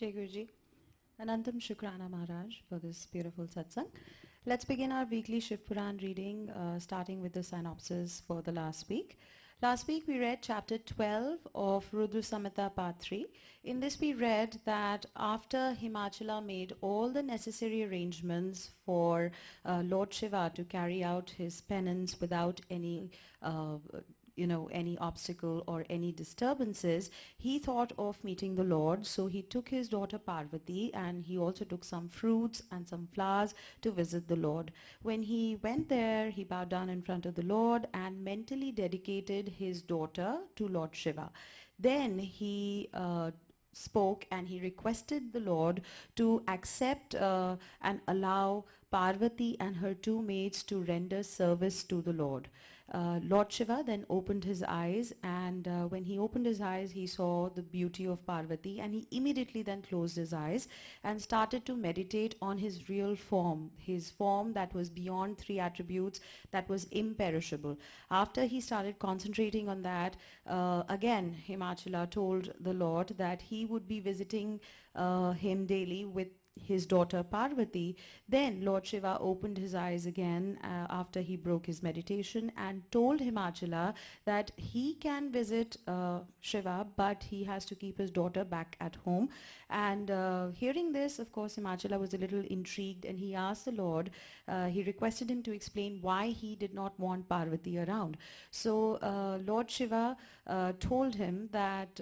Jai Guruji. Anantam Shukrana Maharaj for this beautiful satsang. Let's begin our weekly Shivpuran reading, starting with the synopsis for the last week. Last week we read chapter 12 of Rudra Samhita part 3. In this we read that after Himachala made all the necessary arrangements for Lord Shiva to carry out his penance without any any obstacle or any disturbances, he thought of meeting the Lord. So he took his daughter Parvati and he also took some fruits and some flowers to visit the Lord. When he went there, he bowed down in front of the Lord and mentally dedicated his daughter to Lord Shiva. Then he spoke and he requested the Lord to accept and allow Parvati and her two maids to render service to the Lord. Lord Shiva then opened his eyes, and when he opened his eyes, he saw the beauty of Parvati, and he immediately then closed his eyes and started to meditate on his real form, his form that was beyond three attributes, that was imperishable. After he started concentrating on that, again, Himachala told the Lord that he would be visiting him daily with his daughter Parvati. Then Lord Shiva opened his eyes again after he broke his meditation and told Himachala that he can visit Shiva, but he has to keep his daughter back at home. And hearing this, of course, Himachala was a little intrigued and he asked the Lord, he requested him to explain why he did not want Parvati around. So Lord Shiva told him that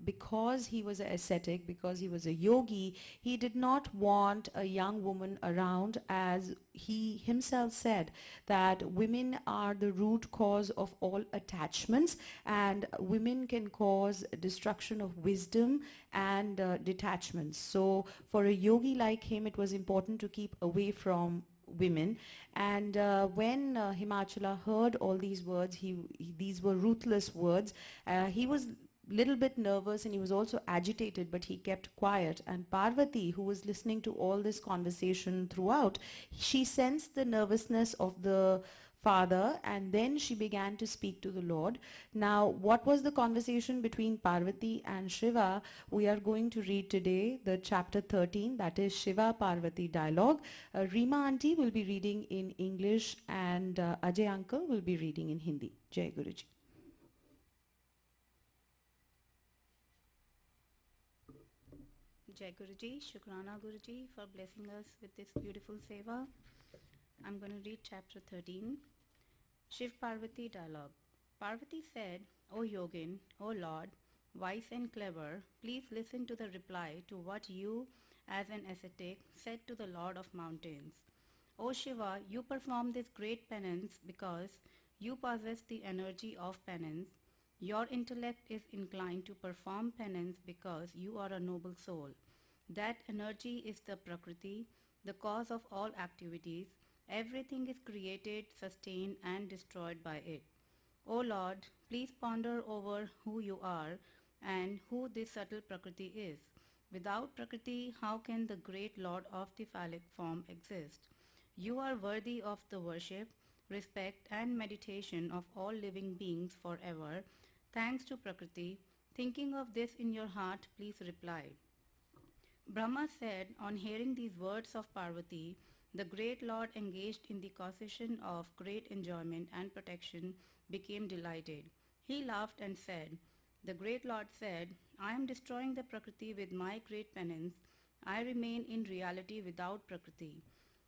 because he was an ascetic, because he was a yogi, he did not want a young woman around, as he himself said that women are the root cause of all attachments, and women can cause destruction of wisdom and detachments. So for a yogi like him, it was important to keep away from women. And when Himachala heard all these words, these were ruthless words, he was little bit nervous and he was also agitated, but he kept quiet. And Parvati, who was listening to all this conversation throughout, she sensed the nervousness of the father, and then she began to speak to the Lord. Now, what was the conversation between Parvati and Shiva? We are going to read today the chapter 13, that is Shiva Parvati dialogue. Rima auntie will be reading in English and Ajay uncle will be reading in Hindi. Jai Guruji. Jai Guruji, Shukrana Guruji for blessing us with this beautiful seva. I'm going to read chapter 13, Shiv Parvati dialogue. Parvati said, O Yogin, O Lord, wise and clever, please listen to the reply to what you, as an ascetic, said to the Lord of mountains. O Shiva, you perform this great penance because you possess the energy of penance. Your intellect is inclined to perform penance because you are a noble soul. That energy is the Prakriti, the cause of all activities. Everything is created, sustained, and destroyed by it. O Lord, please ponder over who you are and who this subtle Prakriti is. Without Prakriti, how can the great Lord of the phallic form exist? You are worthy of the worship, respect, and meditation of all living beings forever. Thanks to Prakriti. Thinking of this in your heart, please reply. Brahma said, on hearing these words of Parvati, the great Lord, engaged in the causation of great enjoyment and protection, became delighted. He laughed and said, the great Lord said, I am destroying the Prakriti with my great penance. I remain in reality without Prakriti.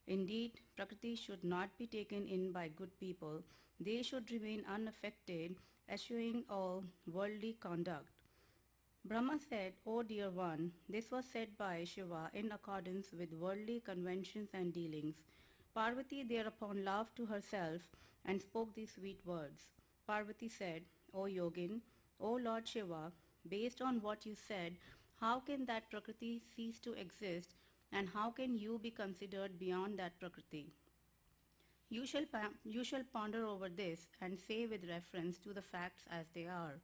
Indeed, Prakriti should not be taken in by good people. They should remain unaffected, eschewing all worldly conduct. Brahma said, O dear one, this was said by Shiva in accordance with worldly conventions and dealings. Parvati thereupon laughed to herself and spoke these sweet words. Parvati said, O Yogin, O Lord Shiva, based on what you said, how can that Prakriti cease to exist, and how can you be considered beyond that Prakriti? You shall ponder over this and say with reference to the facts as they are.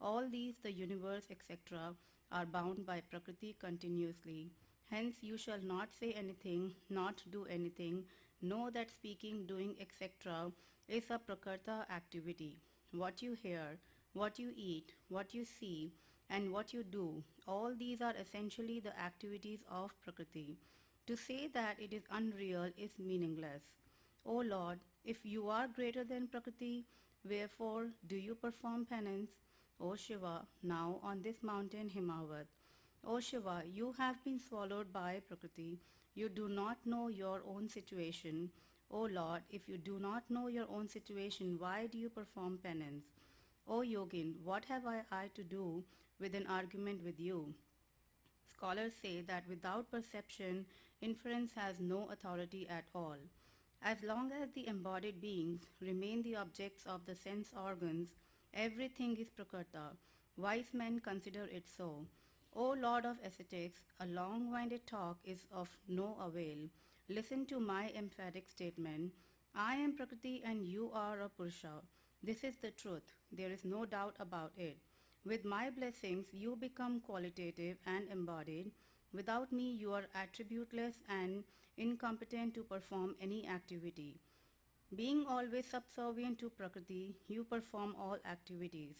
All these, the universe, etc., are bound by Prakriti continuously. Hence you shall not say anything, not do anything. Know that speaking, doing, etc. is a Prakarta activity. What you hear, what you eat, what you see, and what you do, all these are essentially the activities of Prakriti. To say that it is unreal is meaningless. O Lord, if you are greater than Prakriti, wherefore do you perform penance? O Shiva, now on this mountain Himavat. O Shiva, you have been swallowed by Prakriti. You do not know your own situation. O Lord, if you do not know your own situation, why do you perform penance? O Yogin, what have I to do with an argument with you? Scholars say that without perception, inference has no authority at all. As long as the embodied beings remain the objects of the sense organs, everything is prakrta. Wise men consider it so. O Lord of ascetics, a long-winded talk is of no avail. Listen to my emphatic statement. I am Prakriti and you are a Purusha. This is the truth. There is no doubt about it. With my blessings, you become qualitative and embodied. Without me, you are attributeless and incompetent to perform any activity. Being always subservient to Prakriti, you perform all activities.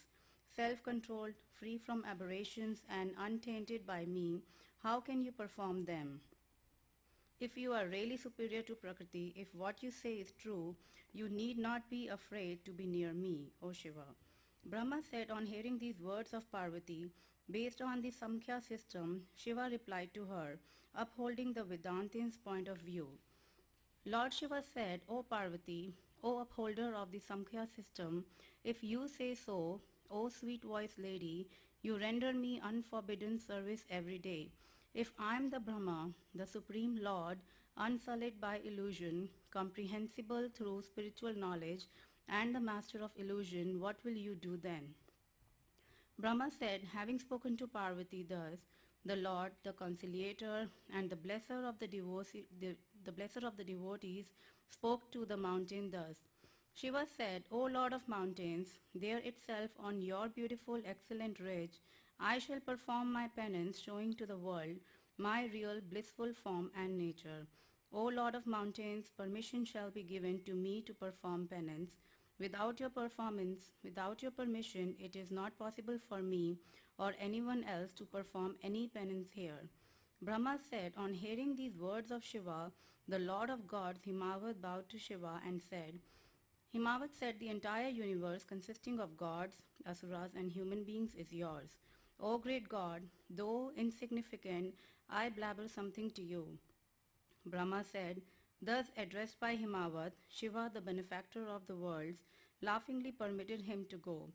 Self-controlled, free from aberrations and untainted by me, how can you perform them? If you are really superior to Prakriti, if what you say is true, you need not be afraid to be near me, O Shiva. Brahma said on hearing these words of Parvati, based on the Samkhya system, Shiva replied to her, upholding the Vedantin's point of view. Lord Shiva said, O Parvati, O upholder of the Samkhya system, if you say so, O sweet-voiced lady, you render me unforbidden service every day. If I am the Brahma, the Supreme Lord, unsullied by illusion, comprehensible through spiritual knowledge, and the master of illusion, what will you do then? Brahma said, having spoken to Parvati thus, the Lord, the conciliator, and the blesser of the devotees, spoke to the mountain thus. Shiva said, O Lord of mountains, there itself on your beautiful, excellent ridge, I shall perform my penance, showing to the world my real blissful form and nature. O Lord of mountains, permission shall be given to me to perform penance. Without your performance, without your permission, it is not possible for me or anyone else to perform any penance here. Brahma said, on hearing these words of Shiva, the Lord of gods, Himavat, bowed to Shiva and said, Himavat said, the entire universe consisting of gods, asuras and human beings is yours. O great God, though insignificant, I blabber something to you. Brahma said, thus addressed by Himavat, Shiva, the benefactor of the worlds, laughingly permitted him to go.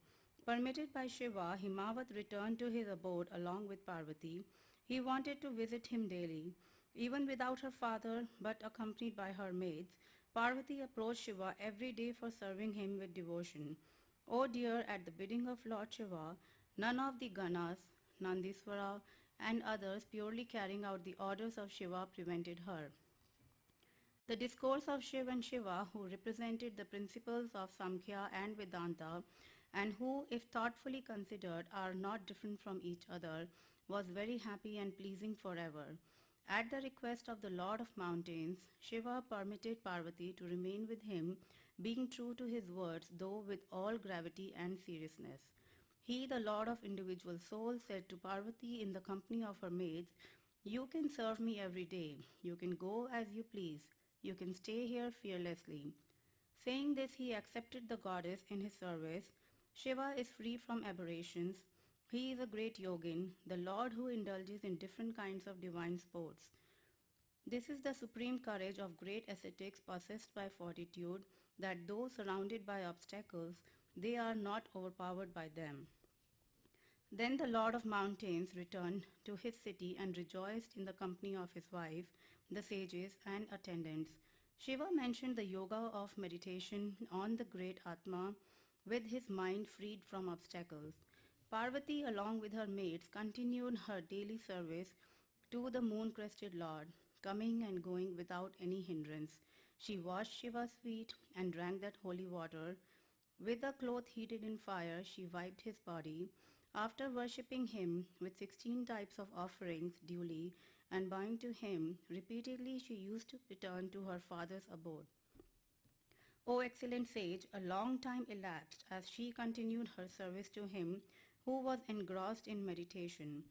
Permitted by Shiva, Himavat returned to his abode along with Parvati. He wanted to visit him daily. Even without her father, but accompanied by her maids, Parvati approached Shiva every day for serving him with devotion. Oh dear, at the bidding of Lord Shiva, none of the Ganas, Nandiswara, and others purely carrying out the orders of Shiva prevented her. The discourse of Shiv and Shiva, who represented the principles of Samkhya and Vedanta, and who, if thoughtfully considered, are not different from each other, was very happy and pleasing forever. At the request of the Lord of Mountains, Shiva permitted Parvati to remain with him, being true to his words, though with all gravity and seriousness. He, the Lord of individual souls, said to Parvati in the company of her maids, you can serve me every day. You can go as you please. You can stay here fearlessly. Saying this, he accepted the goddess in his service. Shiva is free from aberrations. He is a great yogin, the Lord who indulges in different kinds of divine sports. This is the supreme courage of great ascetics possessed by fortitude, that though surrounded by obstacles, they are not overpowered by them. Then the Lord of Mountains returned to his city and rejoiced in the company of his wife, the sages and attendants. Shiva mentioned the yoga of meditation on the great Atma with his mind freed from obstacles. Parvati, along with her maids, continued her daily service to the moon-crested Lord, coming and going without any hindrance. She washed Shiva's feet and drank that holy water. With a cloth heated in fire, she wiped his body. After worshipping him with 16 types of offerings duly and bowing to him, repeatedly she used to return to her father's abode. O excellent sage, a long time elapsed as she continued her service to him who was engrossed in meditation.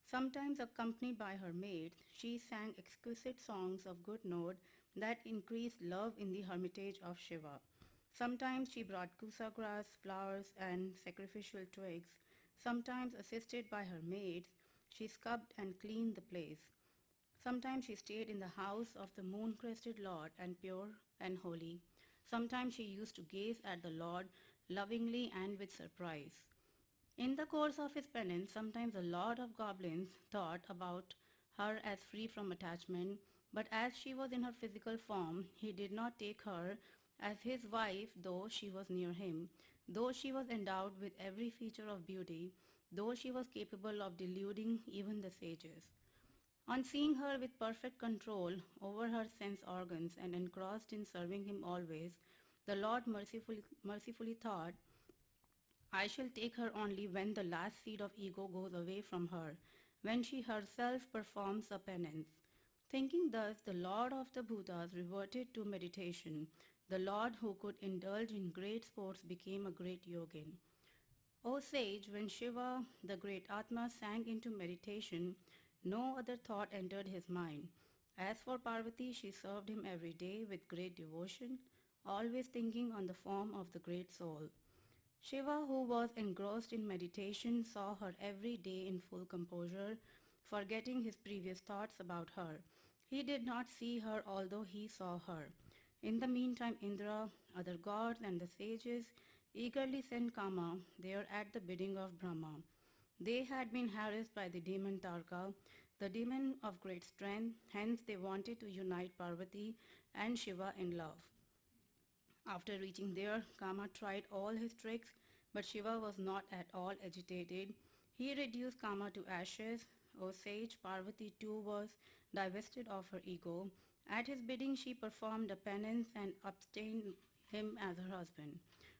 Sometimes accompanied by her maids, she sang exquisite songs of good note that increased love in the hermitage of Shiva. Sometimes she brought kusa grass, flowers, and sacrificial twigs. Sometimes, assisted by her maids, she scrubbed and cleaned the place. Sometimes she stayed in the house of the moon-crested Lord and pure and holy. Sometimes she used to gaze at the Lord lovingly and with surprise. In the course of his penance, sometimes the Lord of Goblins thought about her as free from attachment, but as she was in her physical form, he did not take her as his wife, though she was near him, though she was endowed with every feature of beauty, though she was capable of deluding even the sages. On seeing her with perfect control over her sense organs and engrossed in serving him always, the Lord mercifully thought, I shall take her only when the last seed of ego goes away from her, when she herself performs a penance. Thinking thus, the Lord of the Bhutas reverted to meditation. The Lord who could indulge in great sports became a great yogin. O sage, when Shiva, the great Atma, sank into meditation, no other thought entered his mind. As for Parvati, she served him every day with great devotion, always thinking on the form of the great soul. Shiva, who was engrossed in meditation, saw her every day in full composure, forgetting his previous thoughts about her. He did not see her, although he saw her. In the meantime, Indra, other gods, and the sages eagerly sent Kama there at the bidding of Brahma. They had been harassed by the demon Tarka, the demon of great strength, hence they wanted to unite Parvati and Shiva in love. After reaching there, Kama tried all his tricks, but Shiva was not at all agitated. He reduced Kama to ashes. O sage, Parvati too was divested of her ego. At his bidding, she performed a penance and obtained him as her husband.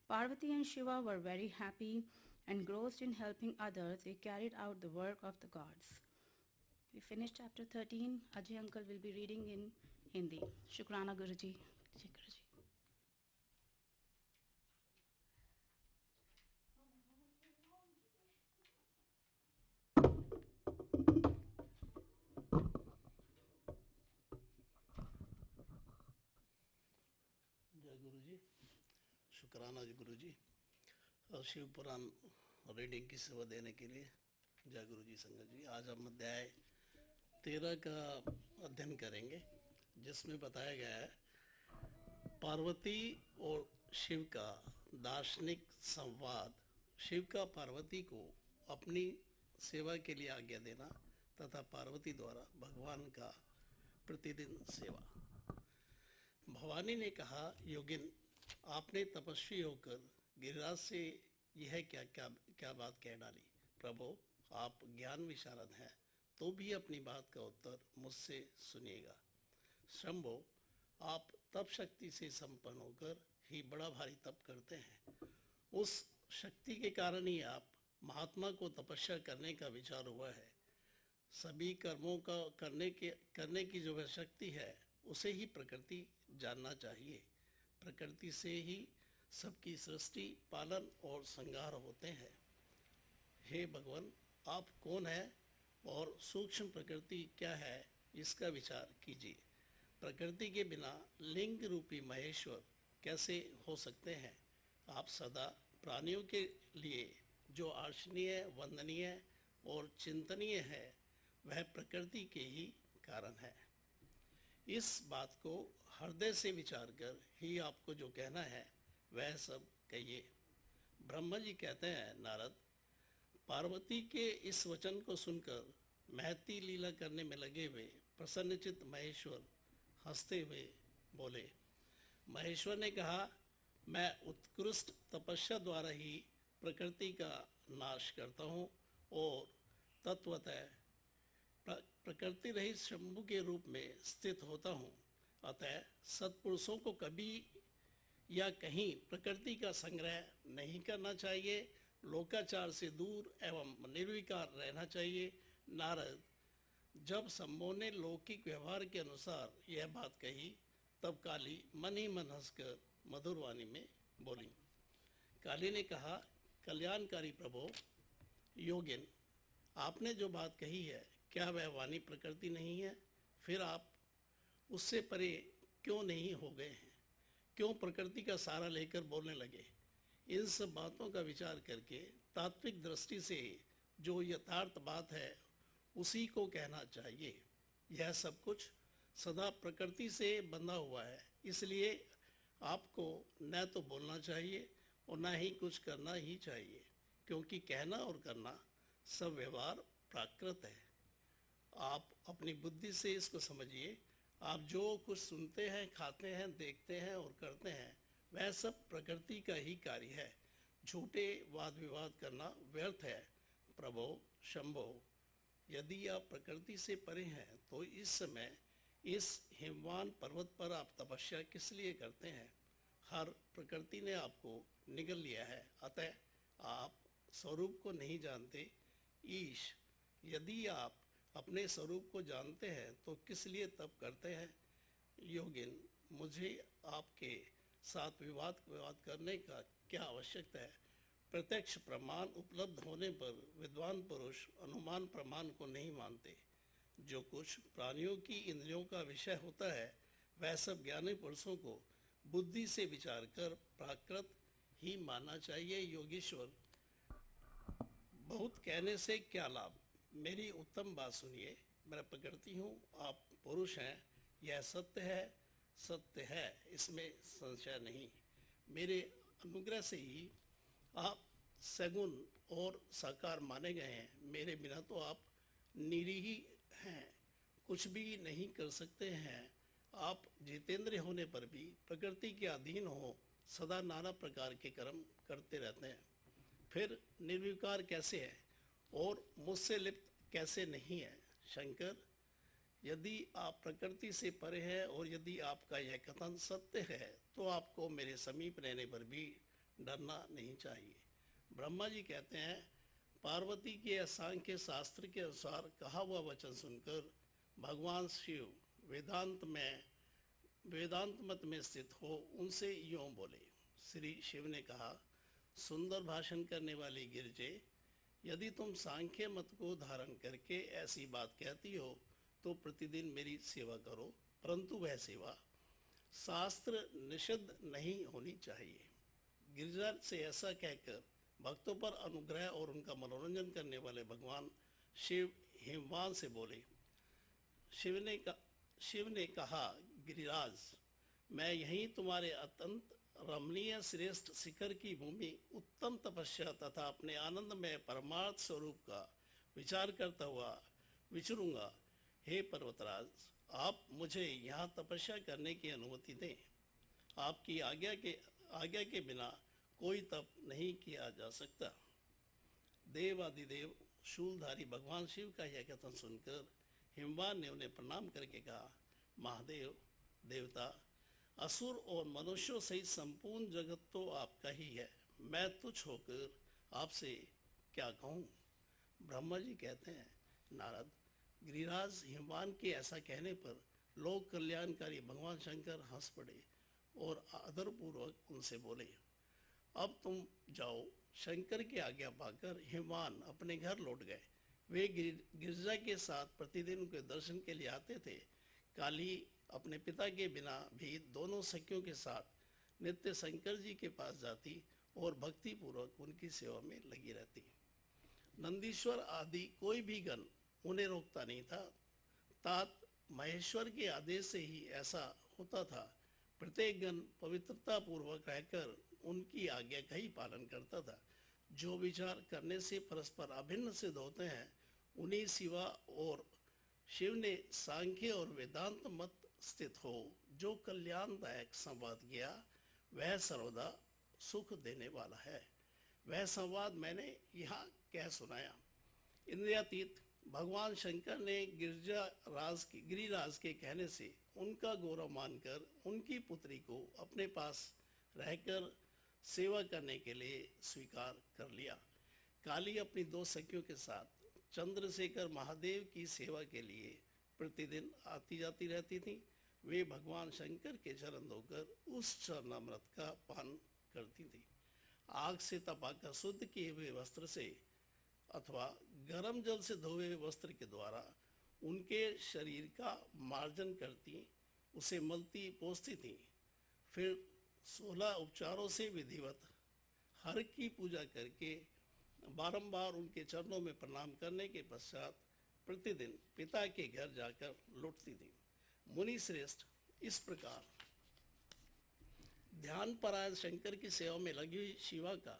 Parvati and Shiva were very happy. Engrossed in helping others, they carried out the work of the gods. We finished chapter 13. Ajay uncle will be reading in Hindi. Shukrana Guruji. Jai Guruji. जय गुरु जी, शुक्राना जी गुरु जी। और Shivpuran reading की सेवा देने के लिए जय गुरु जी संगत जी। आज हम अध्याय 13 का अध्ययन करेंगे, जिसमें बताया गया है पार्वती और शिव का दार्शनिक संवाद। शिव का पार्वती को अपनी सेवा के लिए आज्ञा देना तथा पार्वती द्वारा भगवान का प्रतिदिन सेवा। भवानी ने कहा, योगिन, आपने तपस्वी होकर गिरिराज से यह क्या क्या क्या बात कह डाली। प्रभु, आप ज्ञान विशारद हैं, तो भी अपनी बात का उत्तर मुझसे सुनिएगा। शंभो, आप तप शक्ति से संपन्न होकर ही बड़ा भारी तप करते हैं। उस शक्ति के कारण ही आप महात्मा को तपस्या करने का विचार हुआ है। सभी कर्मों का करने की जो वह शक्ति है, उसे ही प्रकृति जानना चाहिए। प्रकृति से ही सबकी सृष्टि, पालन और संहार होते हैं। हे भगवान, आप कौन हैं और सूक्ष्म प्रकृति क्या है, इसका विचार कीजिए। प्रकृति के बिना लिंग रूपी महेश्वर कैसे हो सकते हैं। आप सदा प्राणियों के लिए जो आर्षणीय, वंदनीय और चिंतनीय है, वह प्रकृति के ही कारण है। इस बात को हृदय से विचार कर ही आपको जो कहना है वह सब कहिए। ब्रह्मा जी कहते हैं, नारद, पार्वती के इस वचन को सुनकर महती लीला करने में लगे हुए प्रसन्नचित्त महेश्वर हंसते हुए बोले। महेश्वर ने कहा, मैं उत्कृष्ट तपस्या द्वारा ही प्रकृति का नाश करता हूँ और तत्वतः प्रकृति रहित शंभु के रूप में स्थित होता हूँ। अतः सत्पुरुषों को कभी या कहीं प्रकृति का संग्रह नहीं करना चाहिए, लोकाचार से दूर एवं निर्विकार रहना चाहिए। नारद, जब शंभु ने लौकिक व्यवहार के अनुसार यह बात कही, तब काली मन ही मन हंसकर मधुर वाणी में बोली। काली ने कहा, कल्याणकारी प्रभु, योगिन, आपने जो बात कही है, क्या वह वाणी प्रकृति नहीं है? फिर आप उससे परे क्यों नहीं हो गए हैं? क्यों प्रकृति का सहारा लेकर बोलने लगे? इन सब बातों का विचार करके तात्विक दृष्टि से जो यथार्थ बात है उसी को कहना चाहिए। यह सब कुछ सदा प्रकृति से बंधा हुआ है, इसलिए आपको न तो बोलना चाहिए और न ही कुछ करना ही चाहिए, क्योंकि कहना और करना सब व्यवहार प्राकृत है। आप अपनी बुद्धि से इसको समझिए। आप जो कुछ सुनते हैं, खाते हैं, देखते हैं और करते हैं, वह सब प्रकृति का ही कार्य है। झूठे वाद विवाद करना व्यर्थ है। प्रभो शंभो, यदि आप प्रकृति से परे हैं तो इस समय इस हिमवान पर्वत पर आप तपस्या किस लिए करते हैं? हर प्रकृति ने आपको निगल लिया है, अतः आप स्वरूप को नहीं जानते। ईश, यदि आप अपने स्वरूप को जानते हैं तो किस लिए तप करते हैं? योगिन, मुझे आपके साथ विवाद करने का क्या आवश्यकता है? प्रत्यक्ष प्रमाण उपलब्ध होने पर विद्वान पुरुष अनुमान प्रमाण को नहीं मानते। जो कुछ प्राणियों की इंद्रियों का विषय होता है, वह सब ज्ञानी पुरुषों को बुद्धि से विचार कर प्राकृत ही मानना चाहिए। योगीश्वर, बहुत कहने से क्या लाभ? मेरी उत्तम बात सुनिए। मैं प्रकृति हूँ, आप पुरुष हैं, यह सत्य है, सत्य है, इसमें संशय नहीं। मेरे अनुग्रह से ही आप सगुण और साकार माने गए हैं। मेरे बिना तो आप निरीह हैं, कुछ भी नहीं कर सकते हैं। आप जितेंद्र होने पर भी प्रकृति के अधीन हो, सदा नाना प्रकार के कर्म करते रहते हैं। फिर निर्विकार कैसे है और मुझसे लिप्त कैसे नहीं है? शंकर, यदि आप प्रकृति से परे हैं और यदि आपका यह कथन सत्य है तो आपको मेरे समीप रहने पर भी डरना नहीं चाहिए। ब्रह्मा जी कहते हैं, पार्वती के सांख्य शास्त्र के अनुसार कहा हुआ वचन सुनकर भगवान शिव वेदांत मत में स्थित हो उनसे यूँ बोले। श्री शिव ने कहा, सुंदर भाषण करने वाली गिरजे, यदि तुम सांख्य मत को धारण करके ऐसी बात कहती हो तो प्रतिदिन मेरी सेवा करो, परंतु वह सेवा शास्त्र निषिद्ध नहीं होनी चाहिए। गिरजा से ऐसा कहकर भक्तों पर अनुग्रह और उनका मनोरंजन करने वाले भगवान शिव हिमवान से बोले। शिव ने कहा, गिरिराज, मैं यहीं तुम्हारे अत्यंत रमणीय श्रेष्ठ शिखर की भूमि उत्तम तपस्या तथा अपने आनंदमय परमार्थ स्वरूप का विचार करता हुआ विचरूंगा। हे पर्वतराज, आप मुझे यहाँ तपस्या करने की अनुमति दें। आपकी आज्ञा के बिना कोई तप नहीं किया जा सकता। देवादिदेव शूलधारी भगवान शिव का यह कथन सुनकर हिमवान ने उन्हें प्रणाम करके कहा, महादेव, देवता, असुर और मनुष्यों सहित संपूर्ण जगत तो आपका ही है। मैं तुच्छ होकर आपसे क्या कहूँ? ब्रह्मा जी कहते हैं, नारद, गिरिराज हिमवान के ऐसा कहने पर लोक कल्याणकारी भगवान शंकर हंस पड़े और आदरपूर्वक उनसे बोले, अब तुम जाओ। शंकर की आज्ञा पाकर हिमवान अपने घर लौट गए। वे गिरजा के साथ प्रतिदिन उनके दर्शन के लिए आते थे। काली अपने पिता के बिना भी दोनों सखियों के साथ नित्य शंकर जी के पास जाती और भक्ति पूर्वक उनकी सेवा में लगी रहती। नंदीश्वर आदि कोई भी गण उन्हें रोकता नहीं था। तात महेश्वर के आदेश से ही ऐसा होता था। प्रत्येक गण पवित्रता पूर्वक रहकर उनकी आज्ञा का ही पालन करता था। जो विचार करने से परस्पर अभिन्न सिद्ध होते हैं, उन्हीं शिवा और शिव ने सांख्य और वेदांत मत स्थित हो जो कल्याणदायक संवाद किया, वह सर्वदा सुख देने वाला है। वह संवाद मैंने यहाँ कह सुनाया। इंद्रियातीत भगवान शंकर ने गिरिराज के कहने से उनका गौरव मानकर उनकी पुत्री को अपने पास रहकर सेवा करने के लिए स्वीकार कर लिया। काली अपनी दो सखियों के साथ चंद्रशेखर महादेव की सेवा के लिए प्रतिदिन आती जाती रहती थी। वे भगवान शंकर के चरण धोकर उस चरणामृत का पान करती थी। आग से तपाकर शुद्ध किए हुए वस्त्र से अथवा गर्म जल से धोए हुए वस्त्र के द्वारा उनके शरीर का मार्जन करती, उसे मलती पोंछती थीं। फिर 16 उपचारों से विधिवत हर की पूजा करके बारंबार उनके चरणों में प्रणाम करने के पश्चात प्रतिदिन पिता के घर जाकर लौटती थी। मुनि श्रेष्ठ, इस प्रकार ध्यान परायण शंकर की सेवा में लगी हुई शिवा का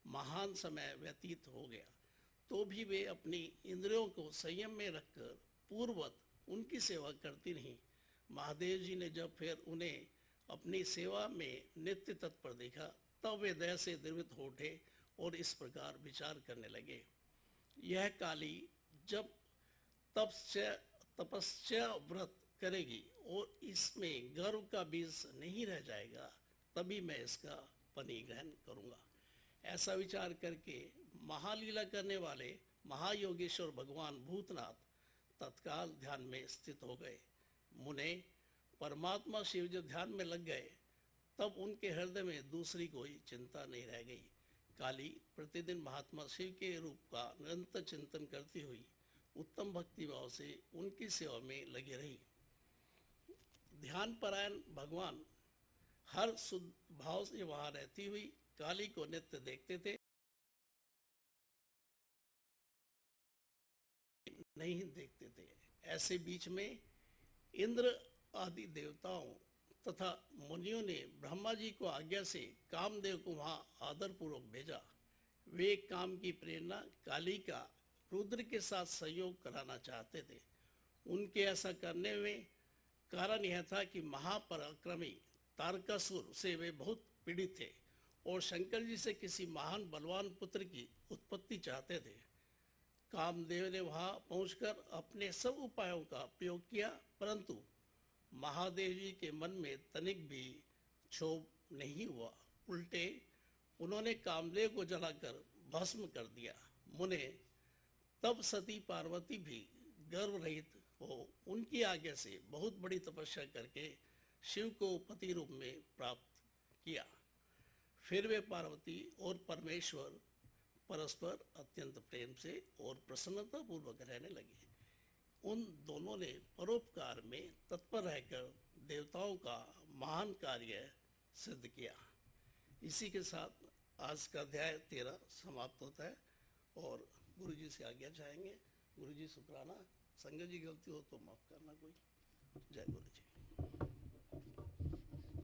महान समय व्यतीत हो गया, तो भी वे अपनी इंद्रियों को संयम में रखकर पूर्ववत उनकी सेवा करती रहीं। महादेव जी ने जब फिर उन्हें अपनी सेवा में नित्य तत्पर देखा, तब वे दया से द्रवित हो उठे और इस प्रकार विचार करने लगे, यह काली जब तपस्या व्रत करेगी और इसमें गर्व का बीज नहीं रह जाएगा, तभी मैं इसका परिग्रहण करूंगा। ऐसा विचार करके महालीला करने वाले महायोगेश्वर भगवान भूतनाथ तत्काल ध्यान में स्थित हो गए। मुने परमात्मा शिव जब ध्यान में लग गए, तब उनके हृदय में दूसरी कोई चिंता नहीं रह गई। काली प्रतिदिन महात्मा शिव के रूप का निरंतर चिंतन करती हुई उत्तम भक्ति भाव से उनकी सेवा में लगी रही। ध्यान परायण भगवान हर शुद्ध भाव से वहां रहती हुई काली को नित्य देखते थे, नहीं देखते थे। ऐसे बीच में इंद्र आदि देवताओं तथा मुनियों ने ब्रह्मा जी को आज्ञा से कामदेव को वहां आदर पूर्वक भेजा। वे काम की प्रेरणा काली का रुद्र के साथ सहयोग कराना चाहते थे। उनके ऐसा करने में कारण यह था कि महापराक्रमी तारकासुर से वे बहुत पीड़ित थे और शंकर जी से किसी महान बलवान पुत्र की उत्पत्ति चाहते थे। कामदेव ने वहां पहुंचकर अपने सब उपायों का प्रयोग किया, परंतु महादेव जी के मन में तनिक भी क्षोभ नहीं हुआ। उल्टे उन्होंने कामदेव को जलाकर भस्म कर दिया। मुने तब सती पार्वती भी गर्व रहित हो उनकी आज्ञा से बहुत बड़ी तपस्या करके शिव को पति रूप में प्राप्त किया। फिर वे पार्वती और परमेश्वर परस्पर अत्यंत प्रेम से और प्रसन्नता पूर्वक रहने लगे। उन दोनों ने परोपकार में तत्पर रहकर देवताओं का महान कार्य सिद्ध किया। इसी के साथ आज का अध्याय 13 समाप्त होता है और गुरुजी से आज्ञा चाहेंगे। गुरुजी शुक्राना। संगत जी गलती हो तो माफ करना कोई। जय गुरुजी।